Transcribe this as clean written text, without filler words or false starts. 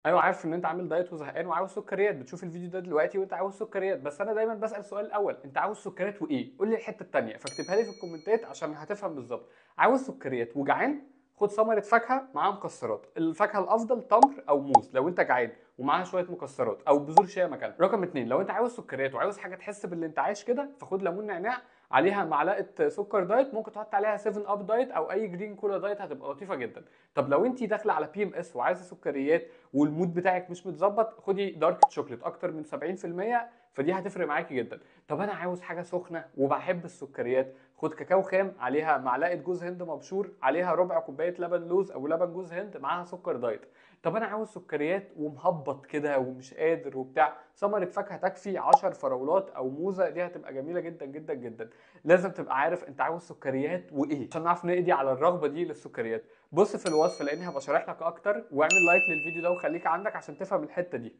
ايوه عارف ان انت عامل دايت وزهقان وعاوز سكريات، بتشوف الفيديو ده دلوقتي وانت عاوز سكريات، بس انا دايما بسال السؤال الاول، انت عاوز سكريات وايه؟ قول لي الحته التانيه، فاكتبها لي في الكومنتات عشان هتفهم بالظبط. عاوز سكريات وجعان؟ خد ثمره فاكهه معاها مكسرات، الفاكهه الافضل تمر او موز لو انت جعان، ومعاها شويه مكسرات او بذور شيا مكانها. رقم اتنين، لو انت عاوز سكريات وعاوز حاجه تحس بالانتعاش كده، فخد ليمون نعناع عليها معلقه سكر دايت، ممكن تحط عليها 7 اب دايت او اي جرين كولا دايت، هتبقى لطيفه جدا. طب لو انت داخله على بي ام اس وعايزه سكريات والمود بتاعك مش متظبط، خدي دارك شوكليت اكتر من 70%، فدي هتفرق معاكي جدا. طب انا عاوز حاجه سخنه وبحب السكريات، خد كاكاو خام عليها معلقه جوز هند مبشور عليها ربع كوبايه لبن لوز او لبن جوز هند معاها سكر دايت. طب انا عاوز سكريات ومهبط كده ومش قادر وبتاع، ثمره فاكهه تكفي 10 فراولات او موزه، دي هتبقى جميله جدا جدا جدا. لازم تبقى عارف انت عاوز سكريات وايه عشان نعرف نقضي على الرغبه دي للسكريات. بص في الوصف لاني هبقى شارح لك اكتر، واعمل لايك للفيديو ده وخليك عندك عشان تفهم الحته دي.